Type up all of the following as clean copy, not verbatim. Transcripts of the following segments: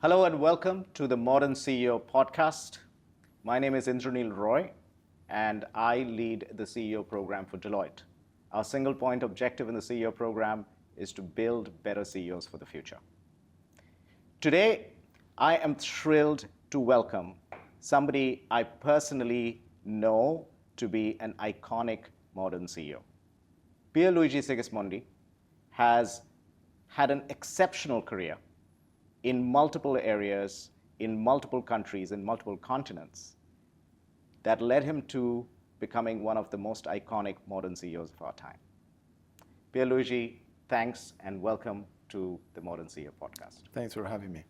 Hello and welcome to the Modern CEO podcast. My name is Indranil Roy and I lead the CEO program for Deloitte. Our single point objective in the CEO program is to build better CEOs for the future. Today, I am thrilled to welcome somebody I personally know to be an iconic modern CEO. Pier Luigi Sigismondi has had an exceptional career in multiple areas, in multiple countries, in multiple continents, that led him to becoming one of the most iconic modern CEOs of our time. Pier Luigi, thanks and welcome to the Modern CEO podcast. Thanks for having me.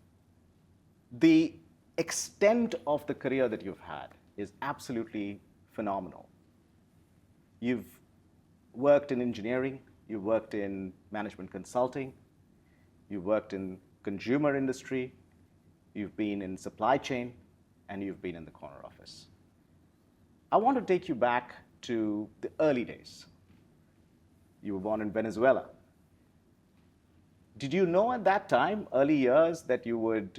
The extent of the career that you've had is absolutely phenomenal. You've worked in engineering, you've worked in management consulting, you've worked in consumer industry, you've been in supply chain, and you've been in the corner office. I want to take you back to the early days. You were born in Venezuela. Did you know at that time, early years, that you would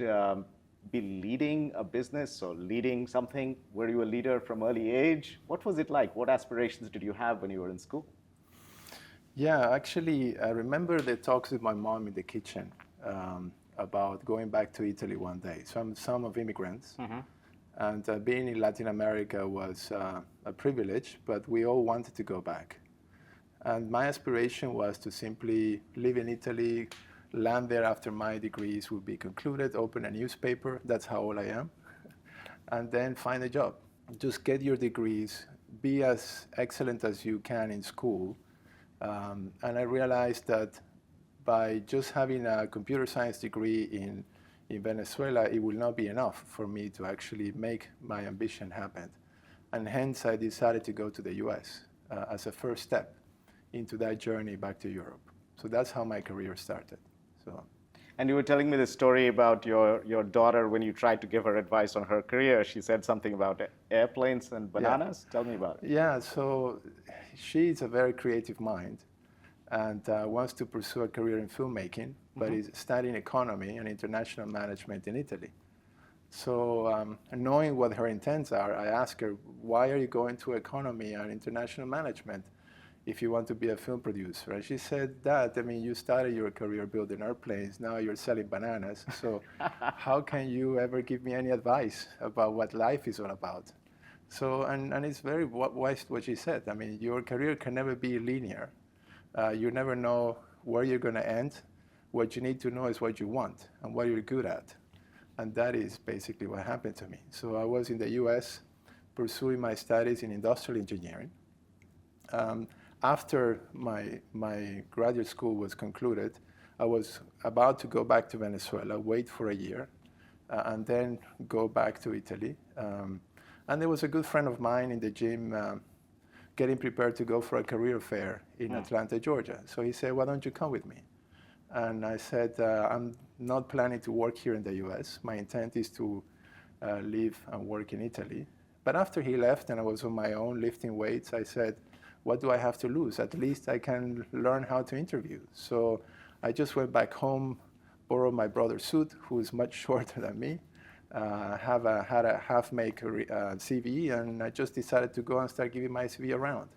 be leading a business or leading something? Were you a leader from early age? What was it like? What aspirations did you have when you were in school? Yeah, actually, I remember the talks with my mom in the kitchen about going back to Italy one day. So I'm the son of immigrants, and being in Latin America was a privilege, but we all wanted to go back. And my aspiration was to simply live in Italy, land there after my degrees would be concluded, open a newspaper, that's how old I am, and then find a job. Just get your degrees, be as excellent as you can in school. And I realized that by just having a computer science degree in Venezuela, it will not be enough for me to actually make my ambition happen. And hence, I decided to go to the US as a first step into that journey back to Europe. So that's how my career started. And you were telling me the story about your daughter when you tried to give her advice on her career. She said something about airplanes and bananas. Yeah. Tell me about it. Yeah, so she's a very creative mind and wants to pursue a career in filmmaking, but is studying economy and international management in Italy. So knowing what her intents are, I asked her, why are you going to economy and international management if you want to be a film producer? And she said, Dad, I mean, you started your career building airplanes, now you're selling bananas, so how can you ever give me any advice about what life is all about? So, and it's very wise what she said. I mean, your career can never be linear. You never know where you're going to end. What you need to know is what you want and what you're good at. And that is basically what happened to me. So I was in the US pursuing my studies in industrial engineering. After my graduate school was concluded, I was about to go back to Venezuela, wait for a year, and then go back to Italy. And there was a good friend of mine in the gym getting prepared to go for a career fair in Atlanta, Georgia. So he said, why don't you come with me? And I said, I'm not planning to work here in the US. My intent is to live and work in Italy. But after he left and I was on my own lifting weights, I said, what do I have to lose? At least I can learn how to interview. So I just went back home, borrowed my brother's suit, who is much shorter than me, had a half-made CV, and I just decided to go and start giving my CV around.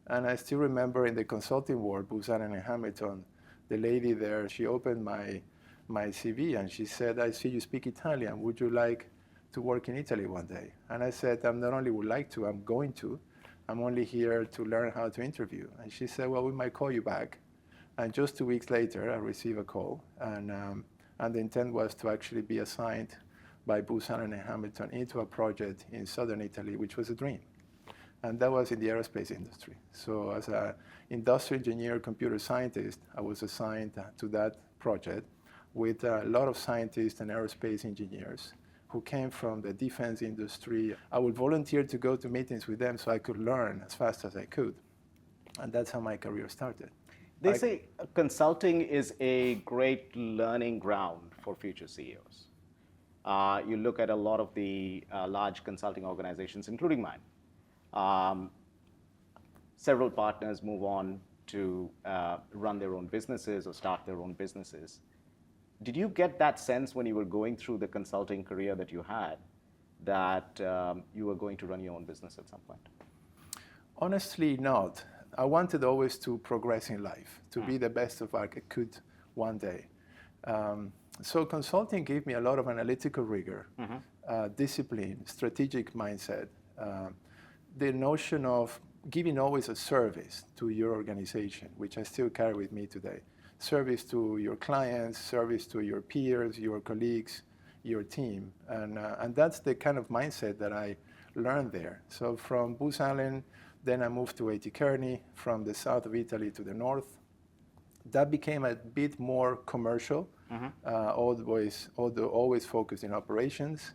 And I still remember in the consulting world, Buchanan and Hamilton, the lady there, she opened my CV and she said, I see you speak Italian. Would you like to work in Italy one day? And I said, I not only would like to, I'm going to. I'm only here to learn how to interview. And she said, well, we might call you back. And just 2 weeks later, I received a call. And the intent was to actually be assigned by Buchanan and Hamilton into a project in southern Italy, which was a dream. And that was in the aerospace industry. So as an industrial engineer, computer scientist, I was assigned to that project with a lot of scientists and aerospace engineers who came from the defense industry. I would volunteer to go to meetings with them so I could learn as fast as I could. And that's how my career started. They say consulting is a great learning ground for future CEOs. You look at a lot of the large consulting organizations, including mine. Several partners move on to run their own businesses or start their own businesses. Did you get that sense when you were going through the consulting career that you had that you were going to run your own business at some point? Honestly, not. I wanted always to progress in life, to be the best of I could one day. So consulting gave me a lot of analytical rigor, discipline, strategic mindset, the notion of giving always a service to your organization, which I still carry with me today. Service to your clients, service to your peers, your colleagues, your team. And that's the kind of mindset that I learned there. So from Booz Allen, then I moved to A.T. Kearney, from the south of Italy to the north. That became a bit more commercial, although always focused in operations.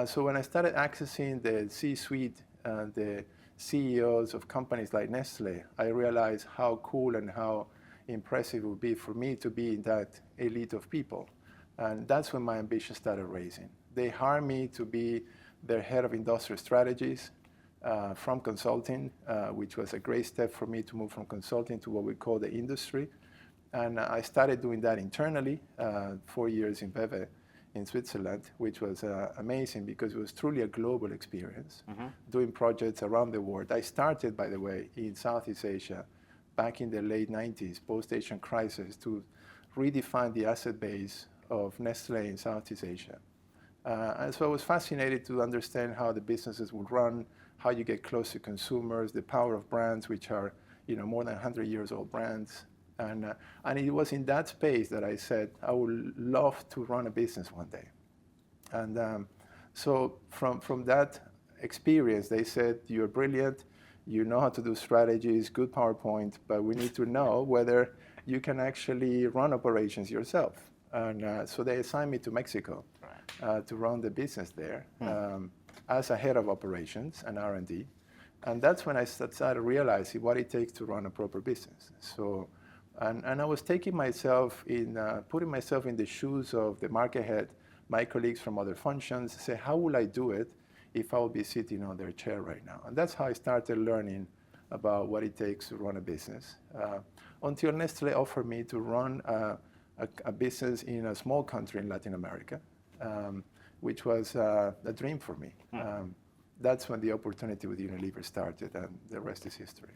So when I started accessing the C-suite, the CEOs of companies like Nestle, I realized how cool and how impressive it would be for me to be in that elite of people. And that's when my ambition started raising. They hired me to be their head of industrial strategies from consulting, which was a great step for me to move from consulting to what we call the industry. And I started doing that internally, 4 years in Veve in Switzerland, which was amazing because it was truly a global experience, doing projects around the world. I started, by the way, in Southeast Asia back in the late 90s, post-Asian crisis, to redefine the asset base of Nestle in Southeast Asia. And so I was fascinated to understand how the businesses would run, how you get close to consumers, the power of brands, which are more than 100 years old brands. And it was in that space that I said, I would love to run a business one day. And so from that experience, they said, you're brilliant, you know how to do strategies, good PowerPoint, but we need to know whether you can actually run operations yourself. And so they assigned me to Mexico to run the business there as a head of operations and R&D. And that's when I started realizing what it takes to run a proper business. So, and I was taking myself in, putting myself in the shoes of the market head, my colleagues from other functions, say, how will I do it if I would be sitting on their chair right now? And that's how I started learning about what it takes to run a business. Until Nestle offered me to run a business in a small country in Latin America, which was a dream for me. That's when the opportunity with Unilever started, and the rest is history.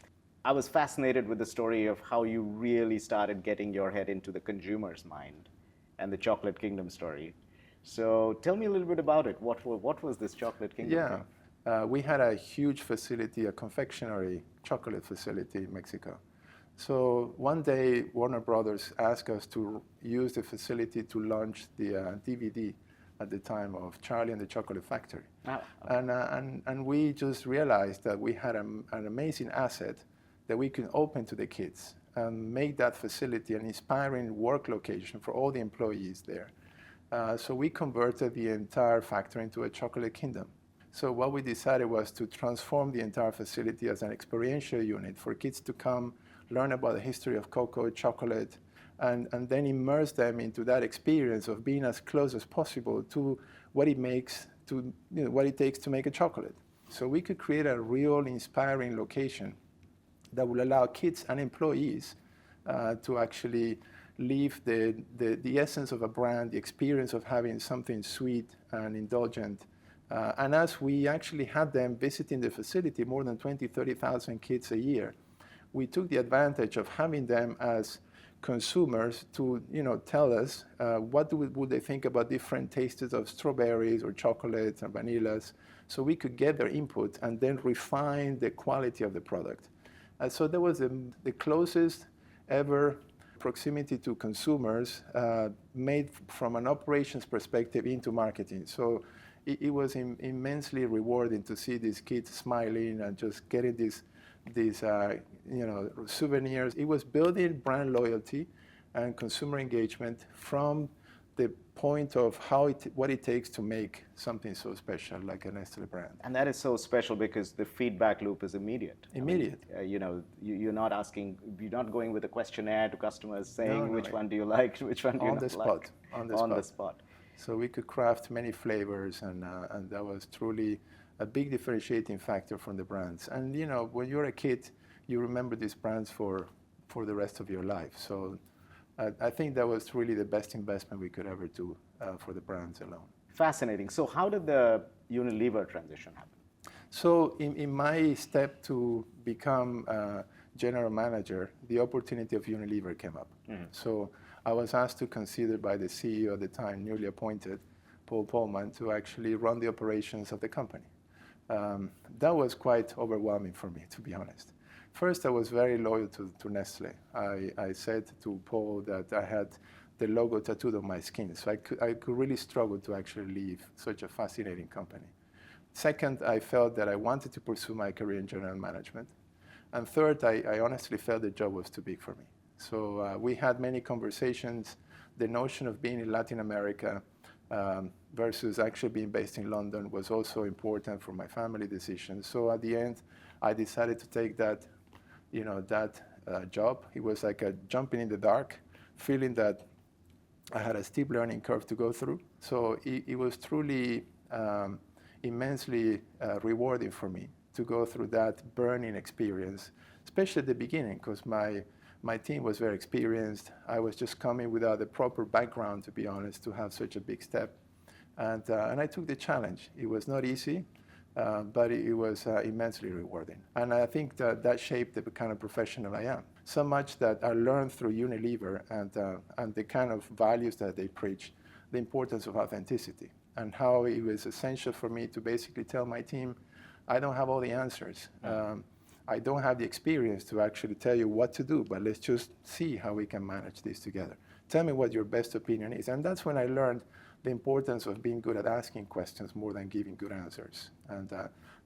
I was fascinated with the story of how you really started getting your head into the consumer's mind and the Chocolate Kingdom story. So tell me a little bit about it. What was this Chocolate Kingdom thing? We had a huge facility, a confectionery chocolate facility in Mexico. So one day, Warner Brothers asked us to use the facility to launch the DVD at the time of Charlie and the Chocolate Factory. Oh, okay. And we just realized that we had an amazing asset that we could open to the kids and make that facility an inspiring work location for all the employees there. So we converted the entire factory into a chocolate kingdom. So what we decided was to transform the entire facility as an experiential unit for kids to come, learn about the history of cocoa, chocolate, and then immerse them into that experience of being as close as possible to what it makes to, what it takes to make a chocolate. So we could create a real inspiring location that will allow kids and employees to actually live the essence of a brand, the experience of having something sweet and indulgent. And as we actually had them visiting the facility, more than 20, 30,000 kids a year, we took the advantage of having them as consumers to tell us what would they think about different tastes of strawberries or chocolates and vanillas, so we could get their input and then refine the quality of the product. So that was the closest ever proximity to consumers made from an operations perspective into marketing. So it was immensely rewarding to see these kids smiling and just getting these souvenirs. It was building brand loyalty and consumer engagement from the point of what it takes to make something so special like a Nestle brand. And that is so special because the feedback loop is immediate. Immediate. I mean, you're not going with a questionnaire to customers saying which one do you like, which one do you not like. On the spot. So we could craft many flavors, and that was truly a big differentiating factor from the brands. And when you're a kid, you remember these brands for the rest of your life. So I think that was really the best investment we could ever do for the brands alone. Fascinating. So how did the Unilever transition happen? So in my step to become general manager, the opportunity of Unilever came up. So I was asked to consider by the CEO at the time, newly appointed, Paul Polman, to actually run the operations of the company. That was quite overwhelming for me, to be honest. First, I was very loyal to Nestle. I said to Paul that I had the logo tattooed on my skin, so I could really struggle to actually leave such a fascinating company. Second, I felt that I wanted to pursue my career in general management. And third, I honestly felt the job was too big for me. So we had many conversations. The notion of being in Latin America versus actually being based in London was also important for my family decision. So at the end, I decided to take that job. It was like a jumping in the dark, feeling that I had a steep learning curve to go through. So it was truly immensely rewarding for me to go through that burning experience, especially at the beginning, because my team was very experienced. I was just coming without the proper background, to be honest, to have such a big step. And I took the challenge. It was not easy, but it was immensely rewarding. And I think that shaped the kind of professional I am. So much that I learned through Unilever and the kind of values that they preach, the importance of authenticity, and how it was essential for me to basically tell my team, I don't have all the answers. I don't have the experience to actually tell you what to do, but let's just see how we can manage this together. Tell me what your best opinion is. And that's when I learned the importance of being good at asking questions more than giving good answers. And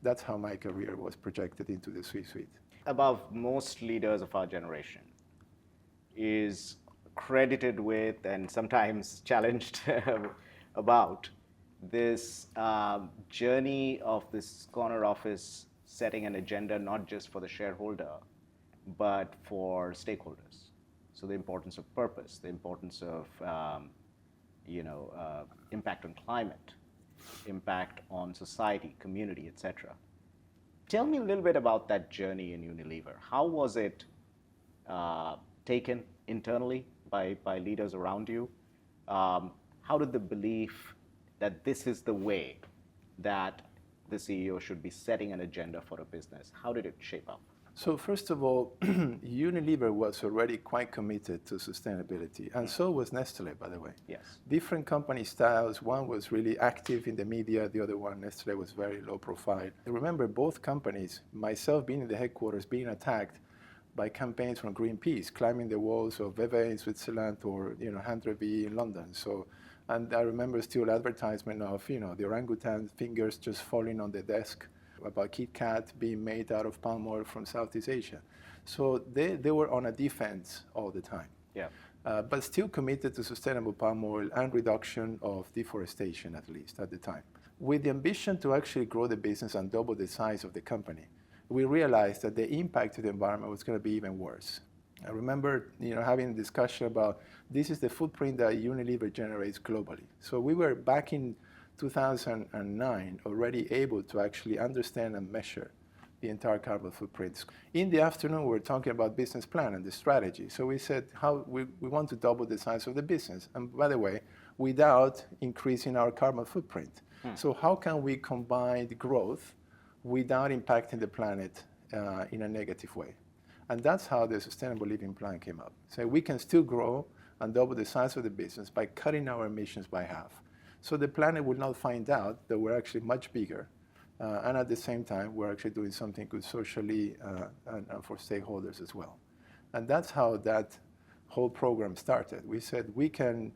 that's how my career was projected into the C-suite. Above most leaders of our generation is credited with and sometimes challenged about this journey of this corner office setting an agenda not just for the shareholder, but for stakeholders. So the importance of purpose, the importance of impact on climate, impact on society, community, etc. Tell me a little bit about that journey in Unilever. How was it taken internally by leaders around you? How did the belief that this is the way that the CEO should be setting an agenda for a business, how did it shape up? So first of all, Unilever was already quite committed to sustainability, and so was Nestle, by the way. Yes. Different company styles. One was really active in the media, the other one, Nestle, was very low profile. I remember both companies, myself being in the headquarters, being attacked by campaigns from Greenpeace, climbing the walls of Vevey in Switzerland or 100V in London. So, and I remember still advertisement of the orangutan fingers just falling on the desk, about Kit Kat being made out of palm oil from Southeast Asia. So they were on a defense all the time. Yeah. But still committed to sustainable palm oil and reduction of deforestation, at least at the time. With the ambition to actually grow the business and double the size of the company, we realized that the impact to the environment was going to be even worse. I remember having a discussion about this is the footprint that Unilever generates globally. So we were back in 2009 already able to actually understand and measure the entire carbon footprints. In the afternoon, we were talking about business plan and the strategy. So we said how we want to double the size of the business. And by the way, without increasing our carbon footprint. So how can we combine the growth without impacting the planet in a negative way? And that's how the Sustainable Living Plan came up. So we can still grow and double the size of the business by cutting our emissions by half. So the planet will not find out that we're actually much bigger. And at the same time, we're actually doing something good socially and for stakeholders as well. And that's how that whole program started. We said we can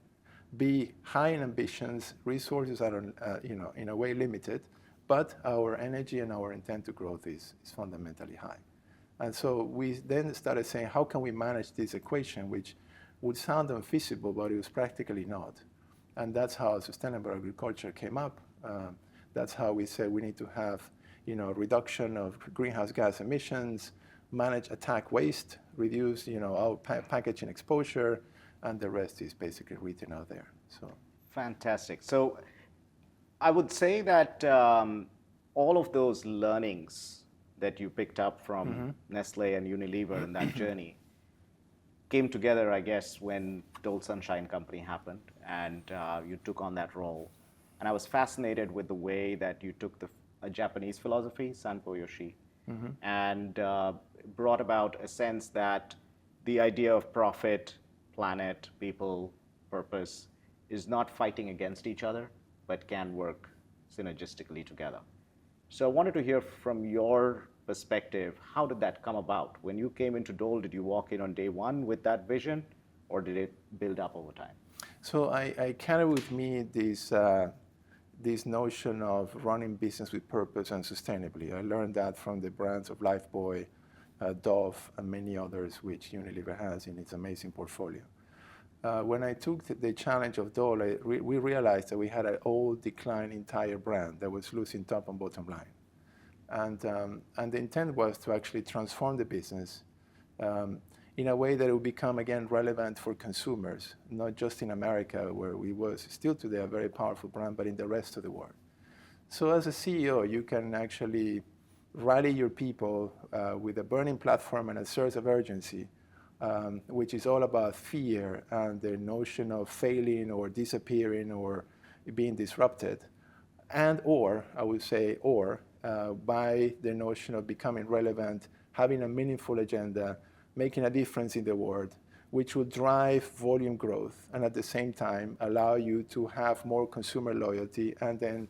be high in ambitions, resources are in a way limited, but our energy and our intent to growth is fundamentally high. And so we then started saying, how can we manage this equation, which would sound unfeasible, but it was practically not. And that's how sustainable agriculture came up. That's how we said we need to have reduction of greenhouse gas emissions, manage attack waste, reduce our packaging exposure, and the rest is basically written out there. So fantastic. So I would say that all of those learnings that you picked up from Nestle and Unilever in that journey came together, I guess, when Dole Sunshine Company happened, and you took on that role. And I was fascinated with the way that you took a Japanese philosophy, Sanpo Yoshi, and brought about a sense that the idea of profit, planet, people, purpose is not fighting against each other, but can work synergistically together. So I wanted to hear from your perspective, how did that come about? When you came into Dole, did you walk in on day one with that vision, or did it build up over time? So I carry with me this notion of running business with purpose and sustainably. I learned that from the brands of Lifebuoy, Dove, and many others, which Unilever has in its amazing portfolio. When I took the challenge of Dole, we realized that we had an old, declining tire brand that was losing top and bottom line. And the intent was to actually transform the business in a way that it would become, again, relevant for consumers, not just in America, where we was still today a very powerful brand, but in the rest of the world. So as a CEO, you can actually rally your people with a burning platform and a sense of urgency, which is all about fear and the notion of failing or disappearing or being disrupted, and or, I would say, by the notion of becoming relevant, having a meaningful agenda, making a difference in the world, which will drive volume growth and at the same time allow you to have more consumer loyalty and then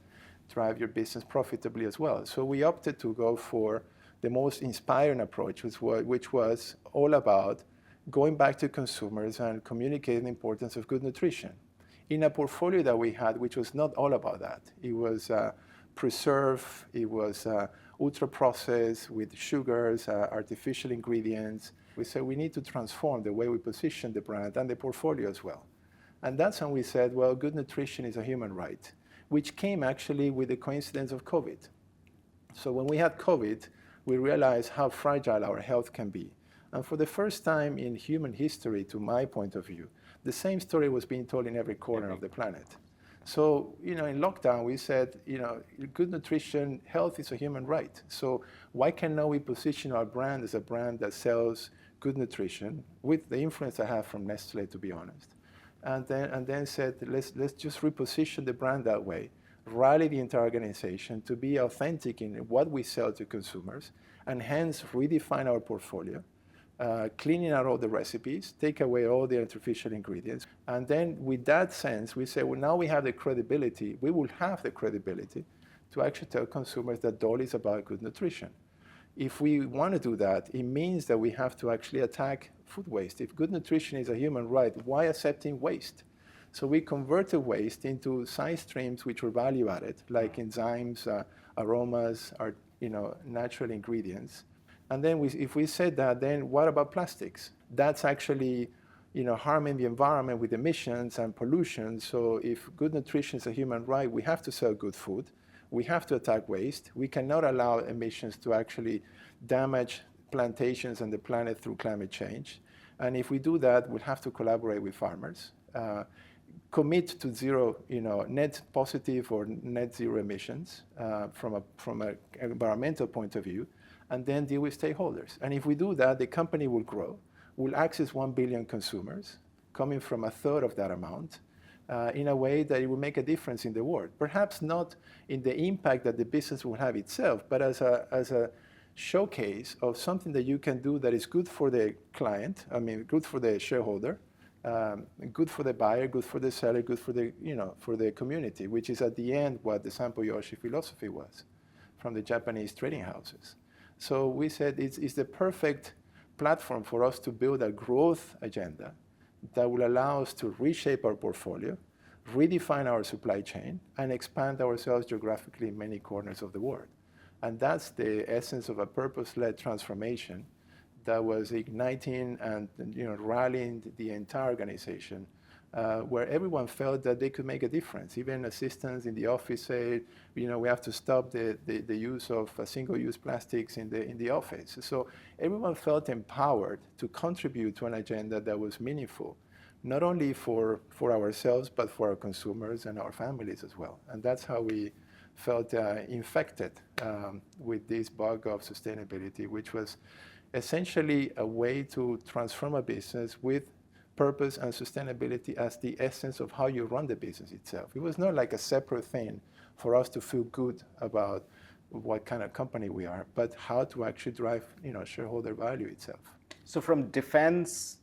drive your business profitably as well. So we opted to go for the most inspiring approach, which was all about going back to consumers and communicating the importance of good nutrition in a portfolio that we had, which was not all about that. It was preserved, it was ultra-processed with sugars, artificial ingredients. We said we need to transform the way we position the brand and the portfolio as well. And that's when we said, well, good nutrition is a human right, which came actually with the coincidence of COVID. So when we had COVID, we realized how fragile our health can be. And for the first time in human history, to my point of view, the same story was being told in every corner of the planet. So, in lockdown, we said, good nutrition, health is a human right. So why cannot we position our brand as a brand that sells good nutrition with the influence I have from Nestle, to be honest? And then said, let's just reposition the brand that way, rally the entire organization to be authentic in what we sell to consumers, and hence redefine our portfolio. Cleaning out all the recipes, take away all the artificial ingredients. And then with that sense, we say, well, now we have the credibility, we will have the credibility to actually tell consumers that Dole is about good nutrition. If we want to do that, it means that we have to actually attack food waste. If good nutrition is a human right, why accepting waste? So we converted waste into side streams which were value added, like enzymes, aromas, natural ingredients. And then if we said that, then what about plastics? That's actually harming the environment with emissions and pollution. So if good nutrition is a human right, we have to sell good food. We have to attack waste. We cannot allow emissions to actually damage plantations and the planet through climate change. And if we do that, we'll have to collaborate with farmers, commit to zero, net positive or net zero emissions from an environmental point of view, and then deal with stakeholders. And if we do that, the company will grow, will access 1 billion consumers, coming from a third of that amount, in a way that it will make a difference in the world. Perhaps not in the impact that the business will have itself, but as a showcase of something that you can do that is good for the client, good for the shareholder, good for the buyer, good for the seller, good for the community, which is at the end what the Sanpo Yoshi philosophy was from the Japanese trading houses. So we said it's the perfect platform for us to build a growth agenda that will allow us to reshape our portfolio, redefine our supply chain, and expand ourselves geographically in many corners of the world. And that's the essence of a purpose-led transformation that was igniting and rallying the entire organization, where everyone felt that they could make a difference. Even assistants in the office say, we have to stop the use of single-use plastics in the office. So everyone felt empowered to contribute to an agenda that was meaningful, not only for ourselves, but for our consumers and our families as well. And that's how we felt infected with this bug of sustainability, which was essentially a way to transform a business with purpose and sustainability as the essence of how you run the business itself. It was not like a separate thing for us to feel good about what kind of company we are, but how to actually drive, shareholder value itself. So from defense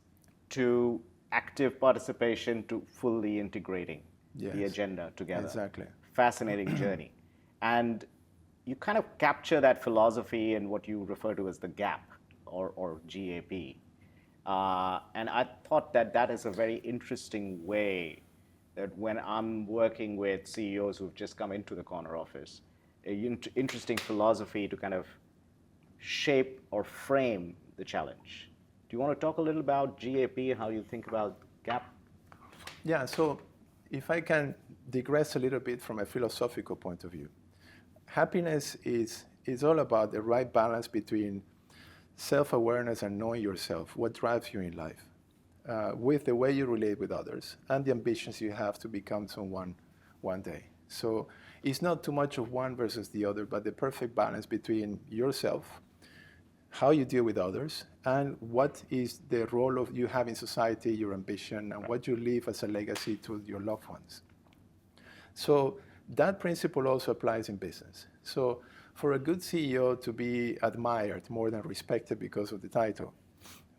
to active participation to fully integrating the agenda together. Exactly. Fascinating journey. And you kind of capture that philosophy in what you refer to as the GAP or GAP. And I thought that is a very interesting way that when I'm working with CEOs who've just come into the corner office, an interesting philosophy to kind of shape or frame the challenge. Do you want to talk a little about GAP and how you think about GAP? Yeah, so if I can digress a little bit from a philosophical point of view, happiness is all about the right balance between self-awareness and knowing yourself, what drives you in life, with the way you relate with others, and the ambitions you have to become someone one day. So it's not too much of one versus the other, but the perfect balance between yourself, how you deal with others, and what is the role of you have in society, your ambition, and what you leave as a legacy to your loved ones. So that principle also applies in business. So for a good CEO to be admired more than respected because of the title,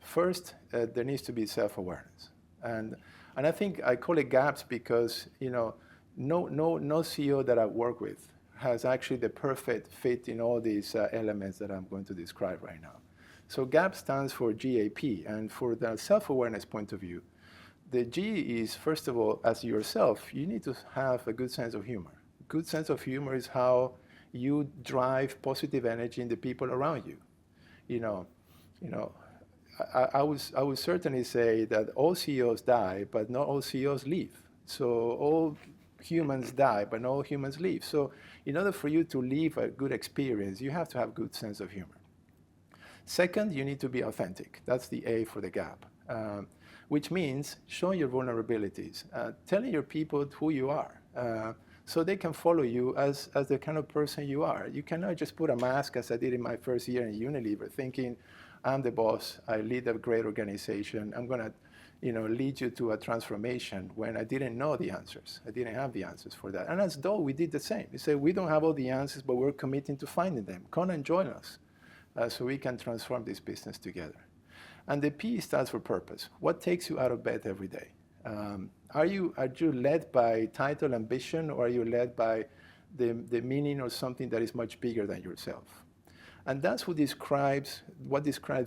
first, there needs to be self-awareness. And I think I call it gaps because, no CEO that I work with has actually the perfect fit in all these elements that I'm going to describe right now. So GAP stands for GAP, and for the self-awareness point of view, the G is, first of all, as yourself, you need to have a good sense of humor. Good sense of humor is how you drive positive energy in the people around you. I would certainly say that all CEOs die, but not all CEOs leave. So all humans die, but not all humans leave. So in order for you to live a good experience, you have to have good sense of humor. Second, you need to be authentic. That's the A for the GAP, which means showing your vulnerabilities, telling your people who you are, so they can follow you as the kind of person you are. You cannot just put a mask, as I did in my first year in Unilever, thinking, I'm the boss, I lead a great organization, I'm going to lead you to a transformation, when I didn't know the answers. I didn't have the answers for that. And as though we did the same. We said, we don't have all the answers, but we're committing to finding them. Come and join us so we can transform this business together. And the P stands for purpose. What takes you out of bed every day? Are you led by title, ambition, or are you led by the meaning or something that is much bigger than yourself? And that's what describes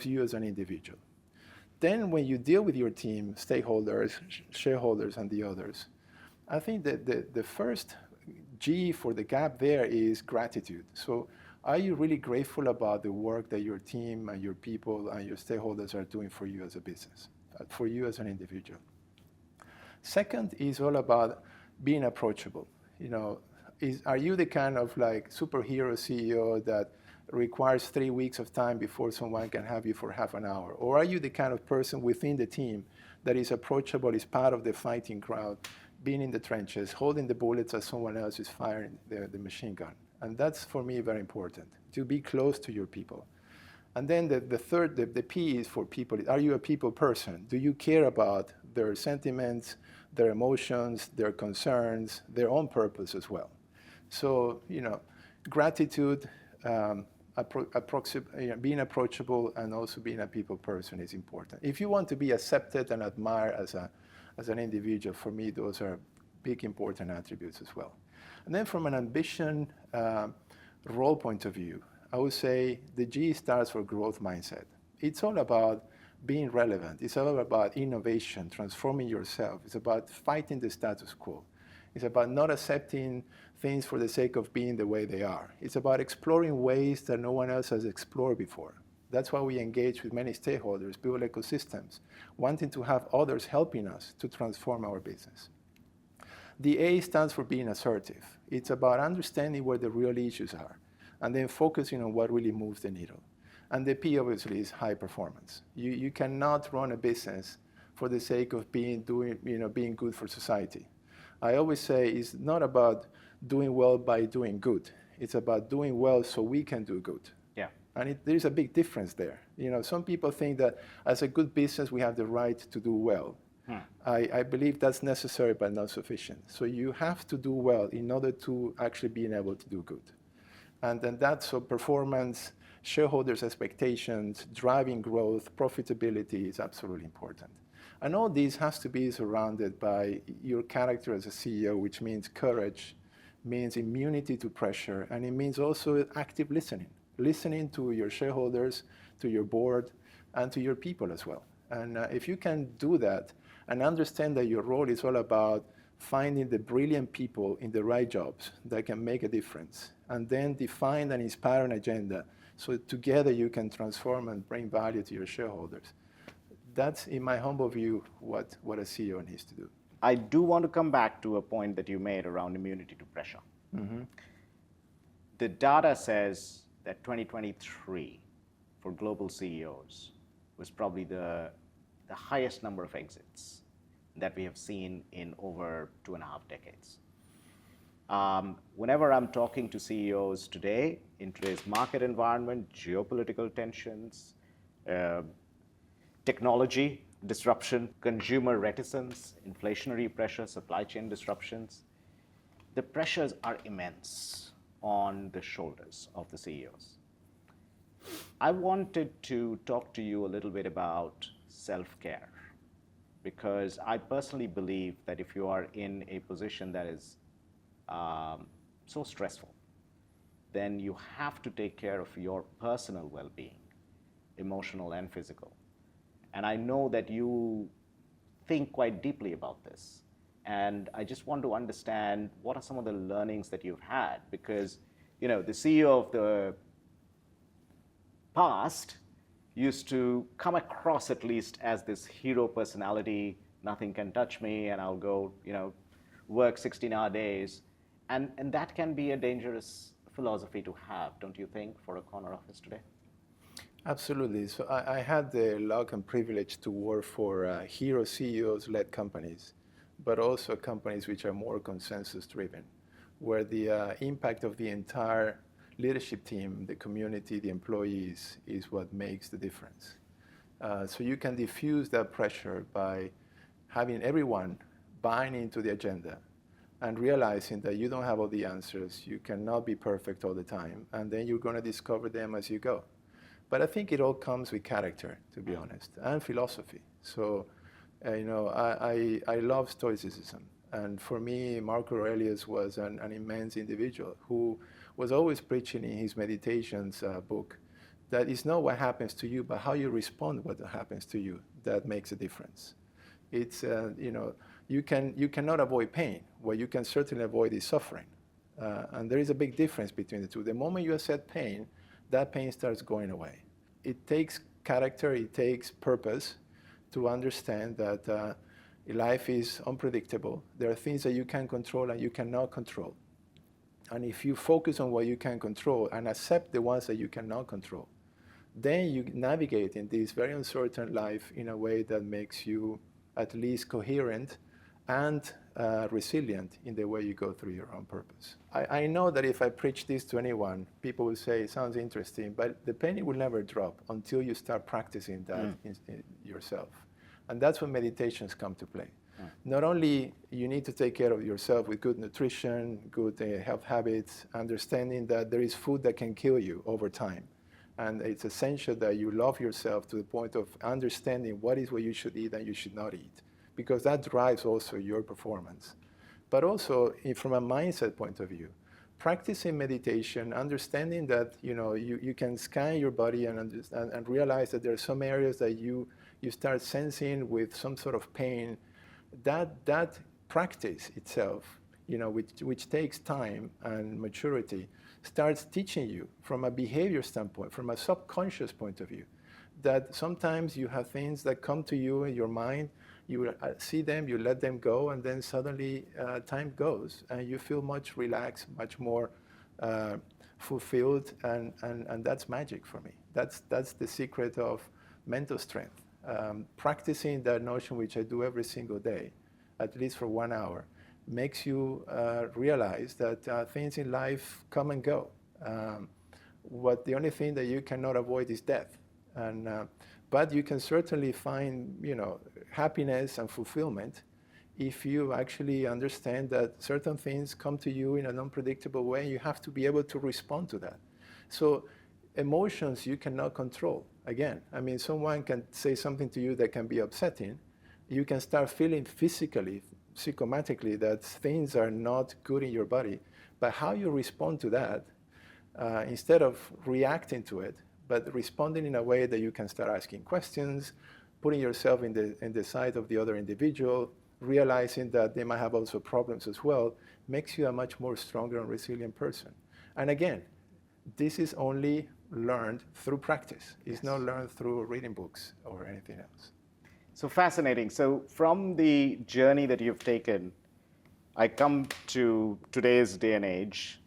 you as an individual. Then when you deal with your team, stakeholders, shareholders, and the others, I think that the first G for the GAP there is gratitude. So are you really grateful about the work that your team and your people and your stakeholders are doing for you as a business, for you as an individual? Second is all about being approachable. Are you the kind of like superhero CEO that requires 3 weeks of time before someone can have you for half an hour? Or are you the kind of person within the team that is approachable, is part of the fighting crowd, being in the trenches, holding the bullets as someone else is firing the machine gun? And that's, for me, very important, to be close to your people. And then the third, the P is for people. Are you a people person? Do you care about their sentiments, their emotions, their concerns, their own purpose as well? So, gratitude, being approachable, and also being a people person is important. If you want to be accepted and admired as an individual, for me, those are big, important attributes as well. And then from an ambition role point of view, I would say the G stands for growth mindset. It's all about being relevant. It's all about innovation, transforming yourself. It's about fighting the status quo. It's about not accepting things for the sake of being the way they are. It's about exploring ways that no one else has explored before. That's why we engage with many stakeholders, build ecosystems, wanting to have others helping us to transform our business. The A stands for being assertive. It's about understanding where the real issues are and then focusing on what really moves the needle. And the P, obviously, is high performance. You cannot run a business for the sake of being good for society. I always say it's not about doing well by doing good. It's about doing well so we can do good. Yeah. And there's a big difference there. Some people think that as a good business, we have the right to do well. I believe that's necessary but not sufficient. So you have to do well in order to actually being able to do good. And then that's so performance, shareholders' expectations, driving growth, profitability is absolutely important. And all this has to be surrounded by your character as a CEO, which means courage, means immunity to pressure, and it means also active listening to your shareholders, to your board, and to your people as well. And if you can do that and understand that your role is all about finding the brilliant people in the right jobs that can make a difference, and then define and inspire an agenda so together you can transform and bring value to your shareholders. That's, in my humble view, what a CEO needs to do. I do want to come back to a point that you made around immunity to pressure. The data says that 2023 for global CEOs was probably the highest number of exits that we have seen in over 2.5 decades. Whenever I'm talking to CEOs today, in today's market environment, geopolitical tensions, technology disruption, consumer reticence, inflationary pressure, supply chain disruptions, the pressures are immense on the shoulders of the CEOs. I wanted to talk to you a little bit about self-care, because I personally believe that if you are in a position that is so stressful, then you have to take care of your personal well-being, emotional and physical. And I know that you think quite deeply about this. And I just want to understand what are some of the learnings that you've had, because the CEO of the past used to come across at least as this hero personality, nothing can touch me, and I'll go, work 16-hour days. And that can be a dangerous philosophy to have, don't you think, for a corner office today? Absolutely. So I had the luck and privilege to work for hero CEOs-led companies, but also companies which are more consensus-driven, where the impact of the entire leadership team, the community, the employees, is what makes the difference. So you can diffuse that pressure by having everyone buying into the agenda and realizing that you don't have all the answers, you cannot be perfect all the time, and then you're going to discover them as you go. But I think it all comes with character, to be honest, and philosophy. So, I love Stoicism. And for me, Marco Aurelius was an immense individual who was always preaching in his meditations book that it's not what happens to you, but how you respond to what happens to you that makes a difference. It's, you cannot avoid pain. What you can certainly avoid is suffering. And there is a big difference between the two. The moment you accept pain, that pain starts going away. It takes character, it takes purpose to understand that life is unpredictable. There are things that you can control and you cannot control. And if you focus on what you can control and accept the ones that you cannot control, then you navigate in this very uncertain life in a way that makes you at least coherent and resilient in the way you go through your own purpose. I know that if I preach this to anyone, people will say, it sounds interesting, but the penny will never drop until you start practicing that in yourself. And that's when meditations come to play. Not only you need to take care of yourself with good nutrition, good health habits, understanding that there is food that can kill you over time. And it's essential that you love yourself to the point of understanding what you should eat and you should not eat, because that drives also your performance. But also, from a mindset point of view, practicing meditation, understanding that you can scan your body and realize that there are some areas that you start sensing with some sort of pain. That practice itself, which takes time and maturity, starts teaching you from a behavior standpoint, from a subconscious point of view, that sometimes you have things that come to you in your mind, you see them, you let them go, and then suddenly time goes and you feel much relaxed, much more fulfilled, and that's magic for me. That's the secret of mental strength. Practicing that notion, which I do every single day, at least for 1 hour, makes you realize that things in life come and go. The only thing that you cannot avoid is death. But you can certainly find, happiness and fulfillment if you actually understand that certain things come to you in an unpredictable way, and you have to be able to respond to that. So emotions you cannot control. Again, I mean, someone can say something to you that can be upsetting. You can start feeling physically, psychomatically, that things are not good in your body. But how you respond to that, instead of reacting to it, but responding in a way that you can start asking questions, putting yourself in the side of the other individual, realizing that they might have also problems as well, makes you a much more stronger and resilient person. And again, this is only learned through practice. It's not learned through reading books or anything else. So fascinating. So from the journey that you've taken, I come to today's day and age,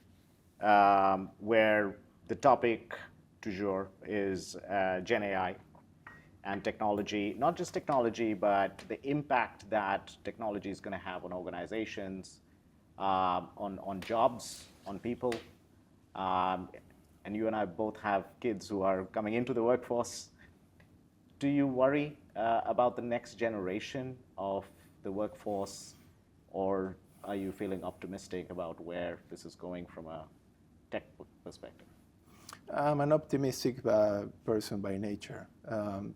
where the topic du jour is Gen AI and technology. Not just technology, but the impact that technology is going to have on organizations, on jobs, on people. And you and I both have kids who are coming into the workforce. Do you worry about the next generation of the workforce, or are you feeling optimistic about where this is going from a tech perspective? I'm an optimistic person by nature,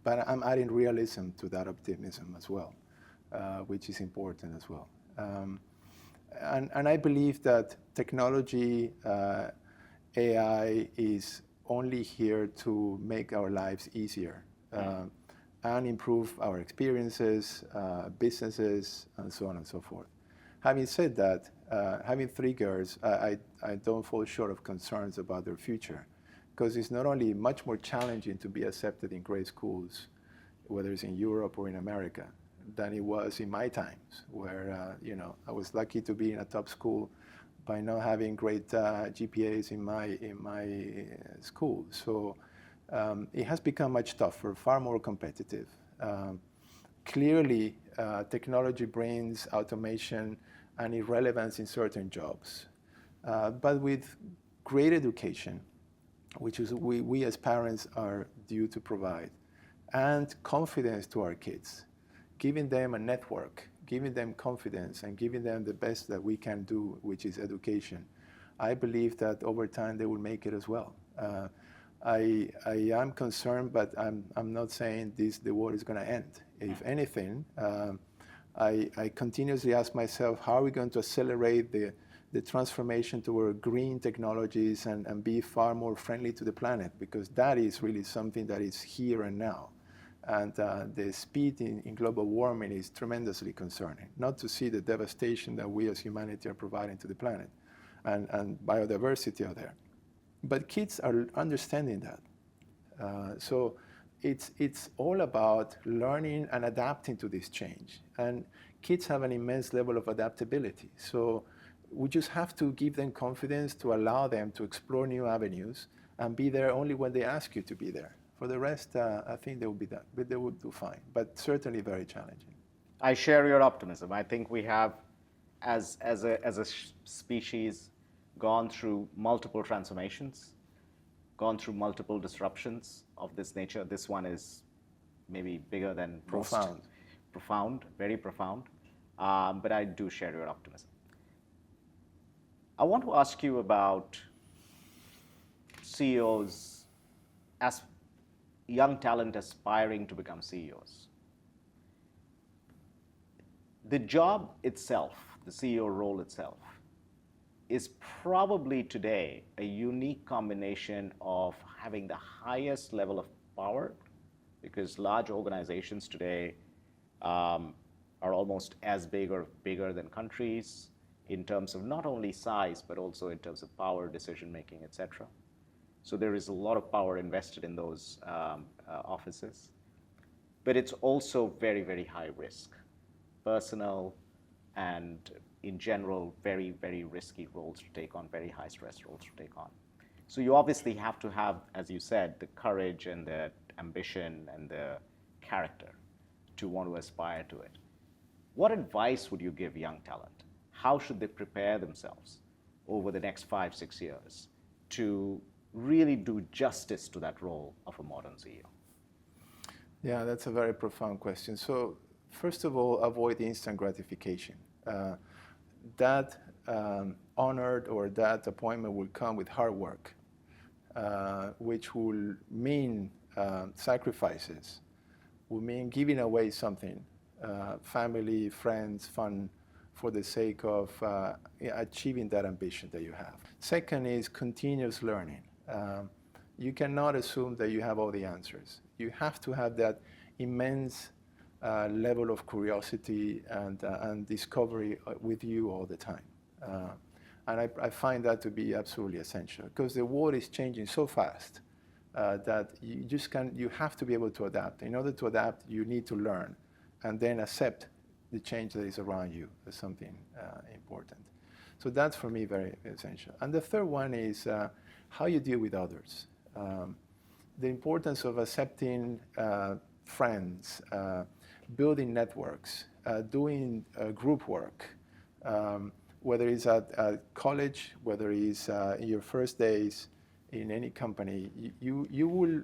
but I'm adding realism to that optimism as well, which is important as well. And I believe that technology, AI, is only here to make our lives easier and improve our experiences, businesses, and so on and so forth. Having said that, having 3 girls, I don't fall short of concerns about their future, because it's not only much more challenging to be accepted in great schools, whether it's in Europe or in America, than it was in my times, where I was lucky to be in a top school by not having great GPAs in my school. So it has become much tougher, far more competitive. Clearly, technology brings automation and irrelevance in certain jobs. But with great education, which is we as parents are due to provide, and confidence to our kids, giving them a network, giving them confidence, and giving them the best that we can do, which is education, I believe that over time they will make it as well. I am concerned, but I'm not saying the war is going to end. If anything, I continuously ask myself, how are we going to accelerate the transformation toward green technologies and be far more friendly to the planet? Because that is really something that is here and now. And the speed in global warming is tremendously concerning, not to see the devastation that we as humanity are providing to the planet and biodiversity out there. But kids are understanding that. So it's all about learning and adapting to this change. And kids have an immense level of adaptability. So we just have to give them confidence to allow them to explore new avenues and be there only when they ask you to be there. For the rest, I think they will be done, but they will do fine, but certainly very challenging. I share your optimism. I think we have, as a species, gone through multiple transformations, gone through multiple disruptions of this nature. This one is maybe bigger than most. Profound, very profound. But I do share your optimism. I want to ask you about CEOs as young talent aspiring to become CEOs. The job itself, the CEO role itself, is probably today a unique combination of having the highest level of power, because large organizations today are almost as big or bigger than countries in terms of not only size, but also in terms of power, decision making, etc. So there is a lot of power invested in those offices. But it's also very, very high risk, personal and in general, very, very risky roles to take on, very high stress roles to take on. So you obviously have to have, as you said, the courage and the ambition and the character to want to aspire to it. What advice would you give young talent? how should they prepare themselves over the next 5-6 years to really do justice to that role of a modern CEO? Yeah, that's a very profound question. So first of all, avoid instant gratification. That honored or that appointment will come with hard work, which will mean sacrifices, will mean giving away something, family, friends, fun, for the sake of achieving that ambition that you have. Second is continuous learning. You cannot assume that you have all the answers. You have to have that immense level of curiosity and discovery with you all the time. And I find that to be absolutely essential, because the world is changing so fast that you have to be able to adapt. In order to adapt, you need to learn and then accept the change that is around you as something important. So that's, for me, very essential. And the third one is how you deal with others. The importance of accepting friends, building networks, doing group work, whether it's at college, whether it's in your first days in any company, you will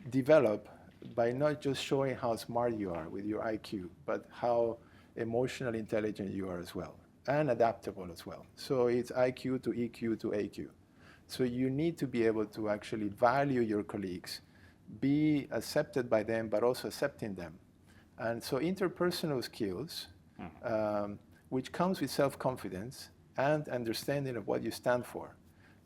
develop by not just showing how smart you are with your IQ, but how emotionally intelligent you are as well, and adaptable as well. So it's IQ to EQ to AQ. So you need to be able to actually value your colleagues, be accepted by them, but also accepting them. And so interpersonal skills, which comes with self-confidence and understanding of what you stand for,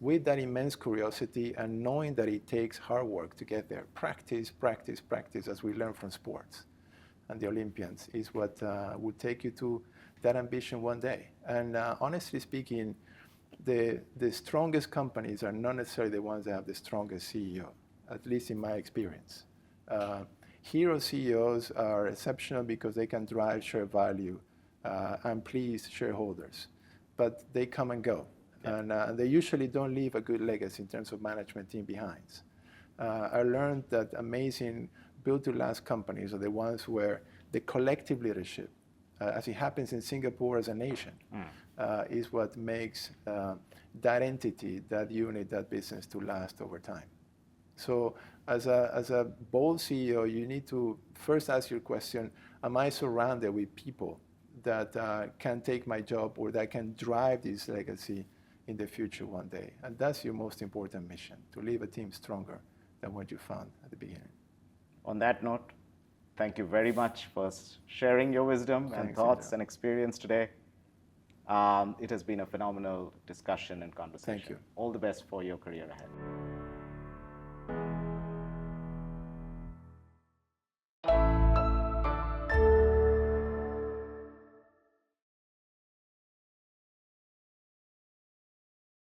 with that immense curiosity and knowing that it takes hard work to get there. Practice, practice, practice, as we learn from sports. And the Olympians is what will take you to that ambition one day. And honestly speaking, the strongest companies are not necessarily the ones that have the strongest CEO, at least in my experience. Hero CEOs are exceptional because they can drive share value and please shareholders, but they come and go. Yeah. And they usually don't leave a good legacy in terms of management team behind. I learned that amazing built-to-last companies are the ones where the collective leadership, as it happens in Singapore as a nation, is what makes that entity, that unit, that business to last over time. So as a bold CEO, you need to first ask your question, am I surrounded with people that can take my job or that can drive this legacy in the future one day? And that's your most important mission, to leave a team stronger than what you found at the beginning. On that note, thank you very much for sharing your wisdom and thoughts and experience today. It has been a phenomenal discussion and conversation. Thank you. All the best for your career ahead.